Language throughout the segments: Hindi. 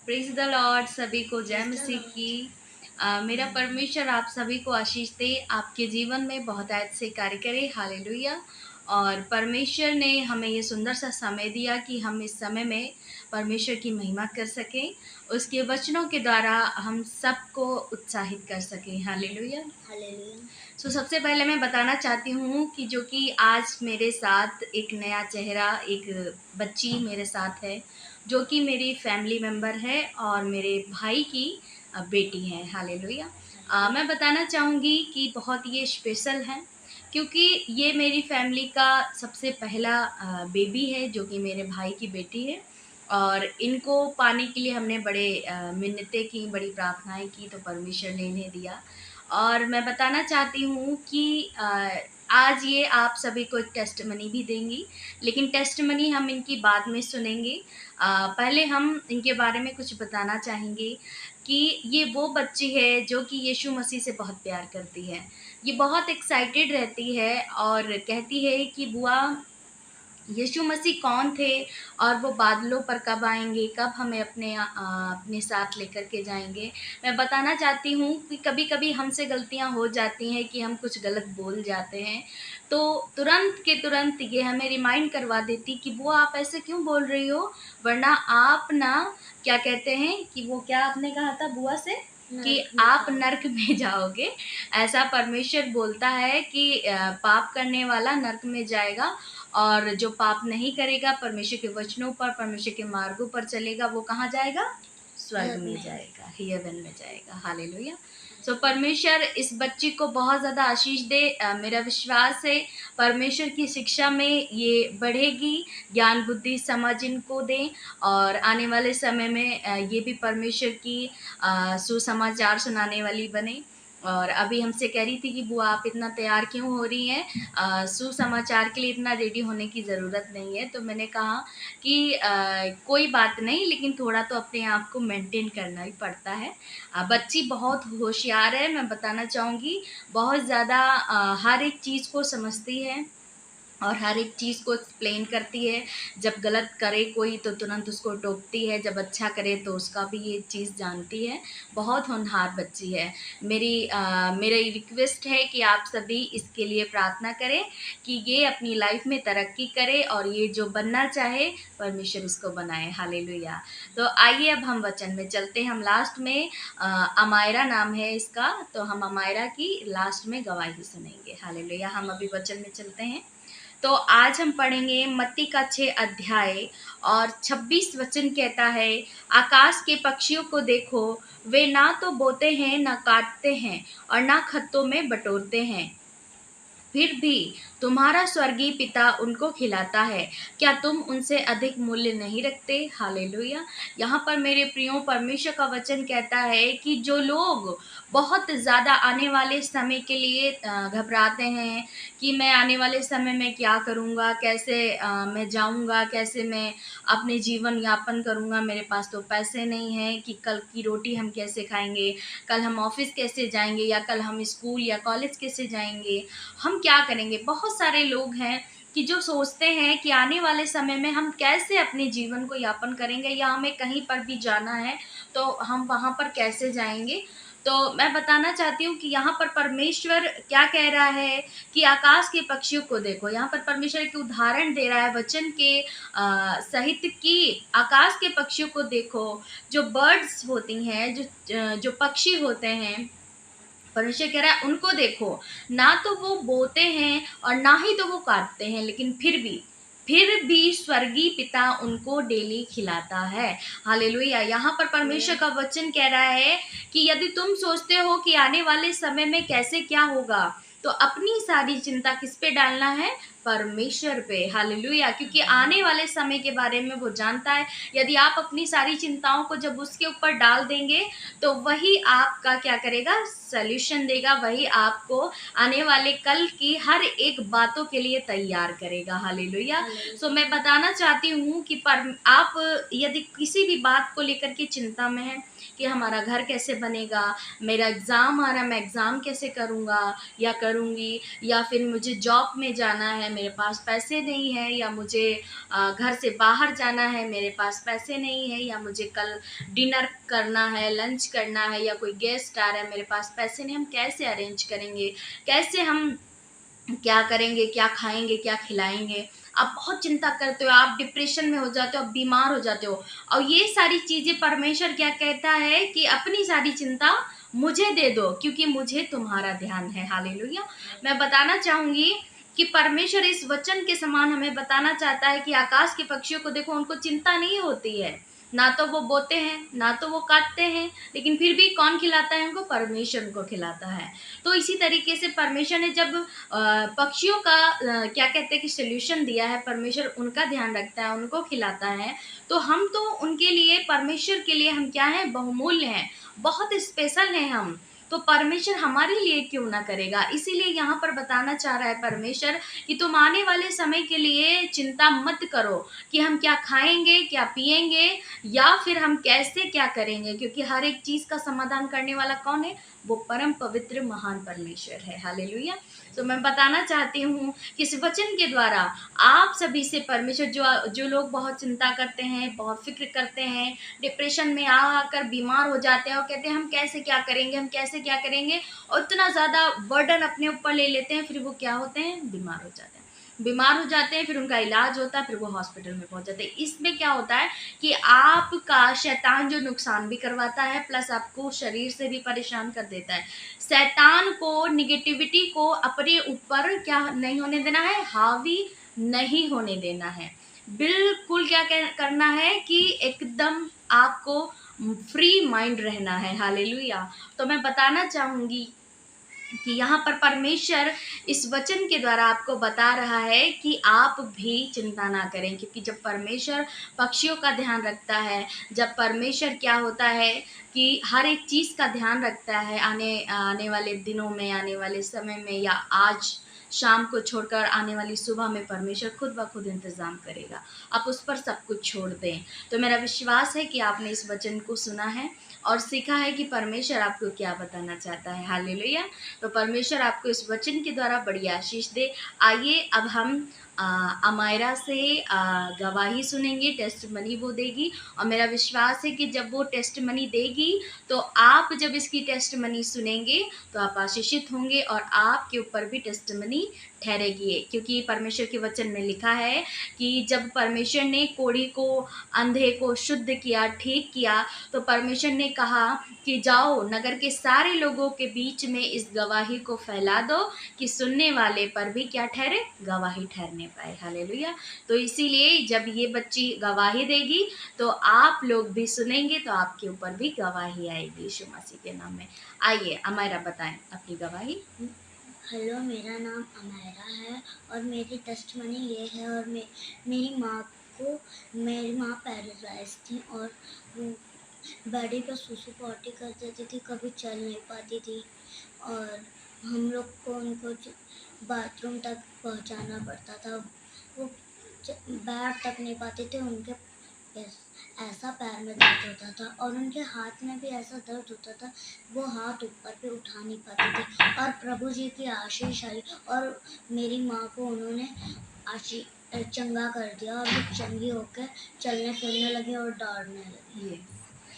प्रेज़ द लॉर्ड, सभी को जय मसीह की। मेरा परमेश्वर आप सभी को आशीष दे, आपके जीवन में बहुतायत से कार्य करे। हालेलुया। और परमेश्वर ने हमें ये सुंदर सा समय दिया कि हम इस समय में परमेश्वर की महिमा कर सकें, उसके वचनों के द्वारा हम सबको उत्साहित कर सकें। हालेलुया। हालेलुया। सबसे पहले मैं बताना चाहती हूँ कि जो कि आज मेरे साथ एक नया चेहरा, एक बच्ची मेरे साथ है, जो कि मेरी फैमिली मेंबर है और मेरे भाई की बेटी है। हालेलुया। मैं बताना चाहूँगी कि बहुत ये स्पेशल है, क्योंकि ये मेरी फैमिली का सबसे पहला बेबी है, जो कि मेरे भाई की बेटी है। और इनको पाने के लिए हमने बड़े मिन्नतें की, बड़ी प्रार्थनाएं की, तो परमेश्वर ने इन्हें दिया। और मैं बताना चाहती हूँ कि आज ये आप सभी को एक टेस्टमनी भी देंगी, लेकिन टेस्टमनी हम इनकी बाद में सुनेंगे। पहले हम इनके बारे में कुछ बताना चाहेंगे कि ये वो बच्ची है जो कि यीशु मसीह से बहुत प्यार करती है। ये बहुत एक्साइटेड रहती है और कहती है कि बुआ, यीशु मसीह कौन थे और वो बादलों पर कब आएँगे, कब हमें अपने साथ लेकर के जाएँगे। मैं बताना चाहती हूँ कि कभी-कभी हमसे गलतियाँ हो जाती हैं कि हम कुछ गलत बोल जाते हैं, तो तुरंत के तुरंत ये हमें रिमाइंड करवा देती कि बुआ आप ऐसे क्यों बोल रही हो? वरना आप ना, क्या कहते हैं कि वो क्या आपने कहा था बुआ से? कि नरक में आप जाओ। नर्क में जाओगे। ऐसा परमेश्वर बोलता है कि पाप करने वाला नर्क में जाएगा, और जो पाप नहीं करेगा, परमेश्वर के वचनों पर, परमेश्वर के मार्गों पर चलेगा, वो कहाँ जाएगा? स्वर्ग नरक में में। जाएगा, हेवन में जाएगा। हालेलुया। परमेश्वर इस बच्ची को बहुत ज़्यादा आशीष दे। मेरा विश्वास है परमेश्वर की शिक्षा में ये बढ़ेगी, ज्ञान बुद्धि समझ इनको दें, और आने वाले समय में ये भी परमेश्वर की सुसमाचार सुनाने वाली बने। और अभी हमसे कह रही थी कि बुआ आप इतना तैयार क्यों हो रही हैं? सुसमाचार के लिए इतना रेडी होने की ज़रूरत नहीं है। तो मैंने कहा कि कोई बात नहीं, लेकिन थोड़ा तो अपने आप को मेंटेन करना ही पड़ता है। बच्ची बहुत होशियार है, मैं बताना चाहूँगी, बहुत ज़्यादा हर एक चीज़ को समझती है और हर एक चीज़ को एक्सप्लेन करती है। जब गलत करे कोई तो तुरंत उसको टोकती है, जब अच्छा करे तो उसका भी ये चीज़ जानती है। बहुत होनहार बच्ची है। मेरी रिक्वेस्ट है कि आप सभी इसके लिए प्रार्थना करें कि ये अपनी लाइफ में तरक्की करे और ये जो बनना चाहे परमेश्वर इसको बनाए। हालेलुया। तो आइए अब हम वचन में चलते हैं। हम लास्ट में अमायरा नाम है इसका, तो हम अमायरा की लास्ट में गवाही सुनेंगे। हालेलुया। हम अभी वचन में चलते हैं। तो आज हम पढ़ेंगे मत्ती का 6 अध्याय और 26 वचन कहता है, आकाश के पक्षियों को देखो, वे ना तो बोते हैं, ना काटते हैं और ना खत्तों में बटोरते हैं, फिर भी तुम्हारा स्वर्गीय पिता उनको खिलाता है। क्या तुम उनसे अधिक मूल्य नहीं रखते? हालेलुया। यहाँ पर मेरे प्रियो परमेश्वर का वचन कहता है कि जो लोग बहुत ज़्यादा आने वाले समय के लिए घबराते हैं कि मैं आने वाले समय में क्या करूँगा, कैसे मैं जाऊँगा, कैसे मैं अपने जीवन यापन करूँगा, मेरे पास तो पैसे नहीं हैं कि कल की रोटी हम कैसे खाएँगे, कल हम ऑफ़िस कैसे जाएँगे, या कल हम स्कूल या कॉलेज कैसे जाएँगे, हम क्या करेंगे? बहुत सारे लोग हैं कि जो सोचते हैं कि आने वाले समय में हम कैसे अपने जीवन को यापन करेंगे, या हमें कहीं पर भी जाना है तो हम वहाँ पर कैसे जाएँगे। तो मैं बताना चाहती हूँ कि यहाँ पर परमेश्वर क्या कह रहा है कि आकाश के पक्षियों को देखो। यहाँ पर परमेश्वर एक उदाहरण दे रहा है वचन के सहित कि आकाश के पक्षियों को देखो, जो बर्ड्स होती हैं, जो पक्षी होते हैं, परमेश्वर कह रहा है उनको देखो, ना तो वो बोते हैं और ना ही तो वो काटते हैं, लेकिन फिर भी स्वर्गीय पिता उनको डेली खिलाता है। हालेलुया। यहाँ पर परमेश्वर का वचन कह रहा है कि यदि तुम सोचते हो कि आने वाले समय में कैसे क्या होगा, तो अपनी सारी चिंता किस पे डालना है? परमेश्वर पे। हालेलुया। क्योंकि आने वाले समय के बारे में वो जानता है। यदि आप अपनी सारी चिंताओं को जब उसके ऊपर डाल देंगे, तो वही आपका क्या करेगा? सॉल्यूशन देगा, वही आपको आने वाले कल की हर एक बातों के लिए तैयार करेगा। हालेलुया। मैं बताना चाहती हूँ कि आप यदि किसी भी बात को लेकर के चिंता में हैं कि हमारा घर कैसे बनेगा, मेरा एग्ज़ाम आ रहा है, मैं एग्ज़ाम कैसे करूँगा या करूँगी, या फिर मुझे जॉब में जाना है, मेरे पास पैसे नहीं है, या मुझे घर से बाहर जाना है, मेरे पास पैसे नहीं है, या मुझे कल डिनर करना है, लंच करना है, या कोई गेस्ट आ रहा है, मेरे पास पैसे नहीं, हम कैसे अरेंज करेंगे, कैसे हम क्या करेंगे, क्या खाएँगे, क्या खिलाएँगे। आप बहुत चिंता करते हो, आप डिप्रेशन में हो जाते हो, आप बीमार हो जाते हो, और ये सारी चीज़ें परमेश्वर क्या कहता है कि अपनी सारी चिंता मुझे दे दो, क्योंकि मुझे तुम्हारा ध्यान है। हालेलुया! मैं बताना चाहूँगी कि परमेश्वर इस वचन के समान हमें बताना चाहता है कि आकाश के पक्षियों को देखो, उनको चिंता नहीं होती है। ना तो वो बोते हैं, ना तो वो काटते हैं, लेकिन फिर भी कौन खिलाता है उनको? परमेश्वर उनको खिलाता है। तो इसी तरीके से परमेश्वर ने जब पक्षियों का क्या कहते हैं कि सॉल्यूशन दिया है, परमेश्वर उनका ध्यान रखता है, उनको खिलाता है, तो हम तो उनके लिए, परमेश्वर के लिए हम क्या हैं? बहुमूल्य हैं, बहुत स्पेशल हैं हम। तो परमेश्वर हमारे लिए क्यों ना करेगा? इसीलिए यहाँ पर बताना चाह रहा है परमेश्वर कि तुम आने वाले समय के लिए चिंता मत करो कि हम क्या खाएँगे, क्या पिएँगे, या फिर हम कैसे क्या करेंगे, क्योंकि हर एक चीज़ का समाधान करने वाला कौन है? वो परम पवित्र महान परमेश्वर है। हालेलुया! तो मैं बताना चाहती हूँ कि इस वचन के द्वारा आप सभी से परमेश्वर, जो जो लोग बहुत चिंता करते हैं, बहुत फ़िक्र करते हैं, डिप्रेशन में आ आकर बीमार हो जाते हैं और कहते हैं हम कैसे क्या करेंगे, हम कैसे क्या करेंगे, और इतना ज़्यादा बर्डन अपने ऊपर ले लेते हैं, फिर वो क्या होते हैं? बीमार हो जाते हैं। बीमार हो जाते हैं, फिर उनका इलाज होता है, फिर वो हॉस्पिटल में पहुँच जाते हैं। इसमें क्या होता है कि आपका शैतान जो नुकसान भी करवाता है, प्लस आपको शरीर से भी परेशान कर देता है। शैतान को, नेगेटिविटी को अपने ऊपर क्या नहीं होने देना है? हावी नहीं होने देना है। बिल्कुल क्या करना है कि एकदम आपको फ्री माइंड रहना है। हालेलुया! तो मैं बताना चाहूँगी कि यहाँ पर परमेश्वर इस वचन के द्वारा आपको बता रहा है कि आप भी चिंता ना करें, क्योंकि जब परमेश्वर पक्षियों का ध्यान रखता है, जब परमेश्वर क्या होता है कि हर एक चीज़ का ध्यान रखता है, आने आने वाले दिनों में, आने वाले समय में, या आज शाम को छोड़कर आने वाली सुबह में परमेश्वर खुद ब खुद इंतज़ाम करेगा। आप उस पर सब कुछ छोड़ दें। तो मेरा विश्वास है कि आपने इस वचन को सुना है और सीखा है कि परमेश्वर आपको क्या बताना चाहता है। हालेलुया! तो परमेश्वर आपको इस वचन के द्वारा बड़ी आशीष दे। आइए अब हम अमायरा से गवाही सुनेंगे, टेस्टिमनी वो देगी, और मेरा विश्वास है कि जब वो टेस्टिमनी देगी, तो आप जब इसकी टेस्टिमनी सुनेंगे, तो आप आशीषित होंगे और आपके ऊपर भी टेस्टिमनी ठहरेगी, क्योंकि परमेश्वर के वचन में लिखा है कि जब परमेश्वर ने कोढ़ी को, अंधे को शुद्ध किया, ठीक किया, तो परमेश्वर ने कहा कि जाओ नगर के सारे लोगों के बीच में इस गवाही को फैला दो कि सुनने वाले पर भी क्या ठहरे? गवाही ठहरने पाए। हालेलुया! तो इसीलिए जब ये बच्ची गवाही देगी, तो आप लोग भी सुनेंगे, तो आपके ऊपर भी गवाही आएगी यीशु मसीह के नाम में। आइए अमायरा बताएं अपनी गवाही। हेलो, मेरा नाम अमायरा है और मेरी टेस्टमनी ये है। और मेरी माँ को मेरी माँ पैरालाइज थी और वो बेड पे सुसु पॉटी कर देती थी, कभी चल नहीं पाती थी, और हम लोग को उनको बाथरूम तक पहुंचाना पड़ता था। वो बैठ तक नहीं पाते थे, उनके ऐसा पैर में दर्द होता था और उनके हाथ में भी ऐसा दर्द होता था, वो हाथ ऊपर पे उठा नहीं पाते थे। और प्रभु जी की आशीष आई और मेरी माँ को उन्होंने चंगा कर दिया और वो चंगी होकर चलने फिरने लगी और दौड़ने लगी।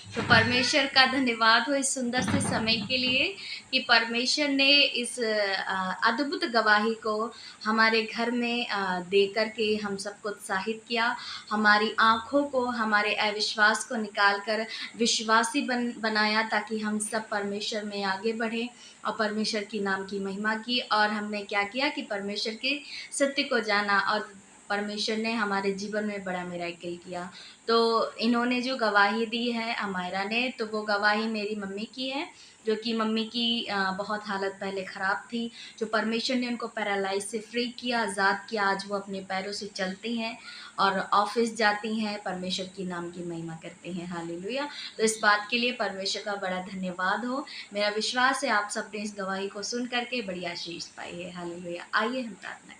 तो परमेश्वर का धन्यवाद हो इस सुंदर से समय के लिए कि परमेश्वर ने इस अद्भुत गवाही को हमारे घर में दे कर के हम सबको उत्साहित किया, हमारी आँखों को, हमारे अविश्वास को निकाल कर विश्वासी बनाया, ताकि हम सब परमेश्वर में आगे बढ़ें और परमेश्वर की नाम की महिमा की। और हमने क्या किया कि परमेश्वर के सत्य को जाना, और परमेश्वर ने हमारे जीवन में बड़ा मिरेकल किया। तो इन्होंने जो गवाही दी है अमायरा ने, तो वो गवाही मेरी मम्मी की है, जो कि मम्मी की बहुत हालत पहले ख़राब थी, जो परमेश्वर ने उनको पैरालाइज से फ्री किया, आज़ाद किया। आज वो अपने पैरों से चलती हैं और ऑफिस जाती हैं, परमेश्वर की नाम की महिमा करती हैं। हालेलुया! तो इस बात के लिए परमेश्वर का बड़ा धन्यवाद हो। मेरा विश्वास है आप सबने इस गवाही को सुन करके बड़ी आशीष पाई है। हालेलुया! आइए हम प्रार्थना करें।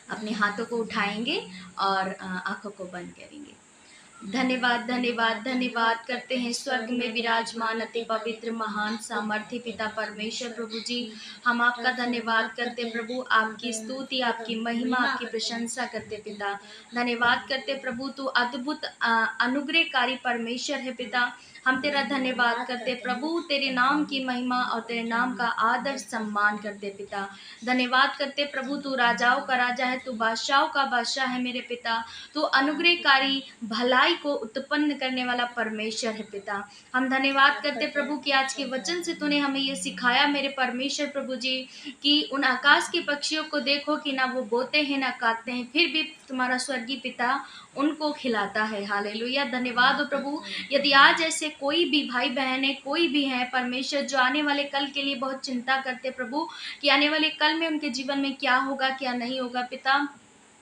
अपने हाथों को उठाएंगे और आँखों को बंद करेंगे। धन्यवाद, धन्यवाद, धन्यवाद करते हैं स्वर्ग में विराजमान अति पवित्र महान सामर्थ्य पिता परमेश्वर प्रभु जी। हम आपका धन्यवाद करते प्रभु, आपकी स्तुति, आपकी महिमा, आपकी प्रशंसा करते पिता। धन्यवाद करते प्रभु, तू अद्भुत अनुग्रहकारी परमेश्वर है पिता। हम तेरा धन्यवाद करते प्रभु, तेरे नाम की महिमा और तेरे नाम का आदर सम्मान करते पिता। धन्यवाद करते प्रभु, तू राजाओं का राजा है, तू बादशाहों का बादशाह है मेरे पिता। तू अनुग्रहकारी, भलाई को उत्पन्न करने वाला परमेश्वर है पिता। हम धन्यवाद करते प्रभु कि आज के वचन से तूने हमें ये सिखाया मेरे परमेश्वर प्रभु जी, कि उन आकाश के पक्षियों को देखो कि ना वो बोते हैं ना काटते हैं, फिर भी तुम्हारा स्वर्गीय पिता उनको खिलाता है। हालेलुया, धन्यवाद हो प्रभु। यदि आज ऐसे कोई भी भाई बहन है, कोई भी है परमेश्वर, जो आने वाले कल के लिए बहुत चिंता करते प्रभु, कि आने वाले कल में उनके जीवन में क्या होगा क्या नहीं होगा पिता,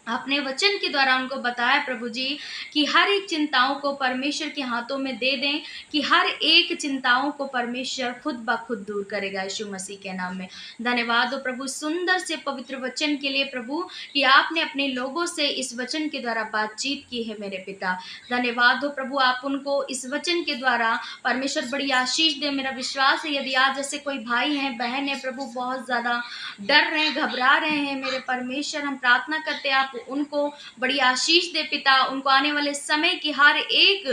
अपने वचन के द्वारा उनको बताया प्रभु जी कि हर एक चिंताओं को परमेश्वर के हाथों में दे दें, कि हर एक चिंताओं को परमेश्वर खुद ब खुद दूर करेगा यीशु मसीह के नाम में। धन्यवाद हो प्रभु सुंदर से पवित्र वचन के लिए प्रभु, कि आपने अपने लोगों से इस वचन के द्वारा बातचीत की है मेरे पिता। धन्यवाद हो प्रभु, आप उनको इस वचन के द्वारा परमेश्वर बड़ी आशीष दे। मेरा विश्वास है यदि आज जैसे कोई भाई है बहन है प्रभु, बहुत ज़्यादा डर रहे हैं, घबरा रहे हैं मेरे परमेश्वर, हम प्रार्थना करते हैं आप उनको बड़ी आशीष दे पिता। उनको आने वाले समय की हर एक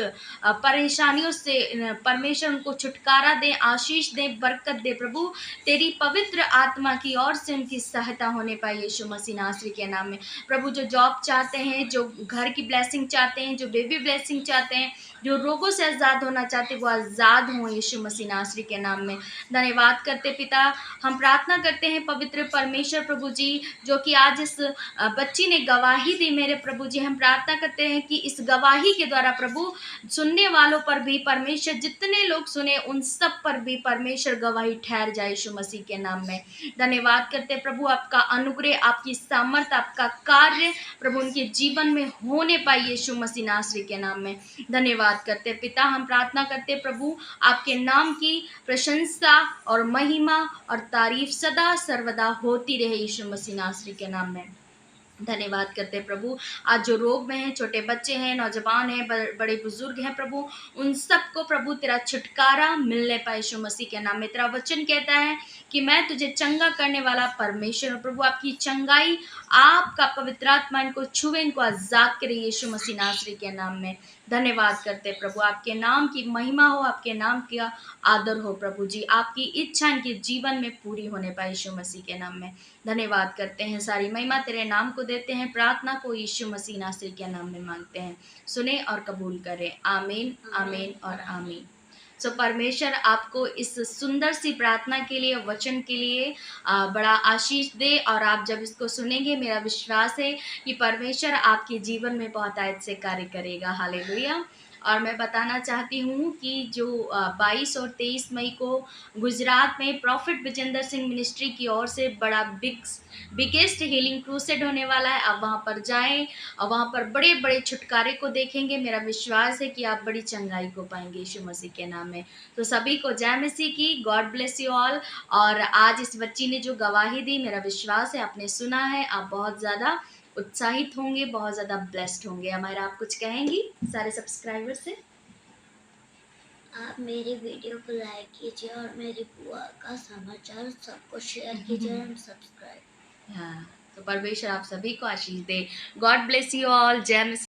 परेशानियों से परमेश्वर उनको छुटकारा दे, आशीष दे, बरकत दे प्रभु। तेरी पवित्र आत्मा की ओर से उनकी सहायता होने पाए यीशु मसीह नासरी के नाम में। प्रभु जो जॉब चाहते हैं, जो घर की ब्लेसिंग चाहते हैं, जो बेबी ब्लेसिंग चाहते हैं, जो रोगों से आज़ाद होना चाहते हैं, वो आज़ाद हों यीशु मसीह नासरी के नाम में। धन्यवाद करते पिता। हम प्रार्थना करते हैं पवित्र परमेश्वर प्रभु जी, जो कि आज इस बच्ची ने गवाही दी मेरे प्रभु जी, हम प्रार्थना करते हैं कि इस गवाही के द्वारा प्रभु सुनने वालों पर भी परमेश्वर, जितने लोग सुने उन सब पर भी परमेश्वर गवाही ठहर जाए यीशु मसीह के नाम में। धन्यवाद करते प्रभु, आपका अनुग्रह, आपकी सामर्थ, आपका कार्य प्रभु उनके जीवन में होने पाए यीशु मसीह नासरी के नाम में। धन्यवाद करते पिता। हम प्रार्थना करते प्रभु, आपके नाम की प्रशंसा और महिमा और तारीफ सदा सर्वदा होती रहे यीशु मसीह नासरी के नाम में। धन्यवाद करते प्रभु, आज जो रोग में हैं, छोटे बच्चे हैं, नौजवान हैं, बड़े बुजुर्ग हैं प्रभु, उन सबको प्रभु तेरा छुटकारा मिलने पाए यीशु मसीह के नाम में। तेरा वचन कहता है कि मैं तुझे चंगा करने वाला परमेश्वर हूँ प्रभु। आपकी चंगाई, आपका पवित्र आत्मा इनको छुए, इनको आजाद करे यीशु मसीह नासरी के नाम में। धन्यवाद करते प्रभु, आपके नाम की महिमा हो, आपके नाम का आदर हो प्रभु जी, आपकी इच्छा इनके जीवन में पूरी होने पाए यीशु मसीह के नाम में। धन्यवाद करते हैं, सारी महिमा तेरे नाम को देते हैं, प्रार्थना को यीशु मसीह नासरी के नाम में मांगते हैं। सुने और कबूल करें। आमीन, आमीन और आमीन। सो परमेश्वर आपको इस सुंदर सी प्रार्थना के लिए, वचन के लिए बड़ा आशीष दे, और आप जब इसको सुनेंगे मेरा विश्वास है कि परमेश्वर आपके जीवन में बहुत आयत से कार्य करेगा। हालेलुया। और मैं बताना चाहती हूँ कि जो 22 और 23 मई को गुजरात में प्रॉफिट विजेंद्र सिंह मिनिस्ट्री की ओर से बड़ा बिगेस्ट हीलिंग क्रूसेड होने वाला है। आप वहाँ पर जाएं और वहाँ पर बड़े बड़े छुटकारे को देखेंगे। मेरा विश्वास है कि आप बड़ी चंगाई को पाएंगे यीशु मसीह के नाम में। तो सभी को जय मसीह की, गॉड ब्लेस यू ऑल। और आज इस बच्ची ने जो गवाही दी, मेरा विश्वास है आपने सुना है, आप बहुत ज़्यादा उत्साहित होंगे, बहुत ज़्यादा ब्लेस्ड होंगे। हमारा आप कुछ कहेंगी सारे सब्सक्राइबर से? आप मेरी वीडियो को लाइक कीजिए और मेरी बुआ का समाचार सबको शेयर कीजिए और सब्सक्राइब। हाँ, तो परमेश्वर आप सभी को आशीष दे। God bless you all. जय मसीह।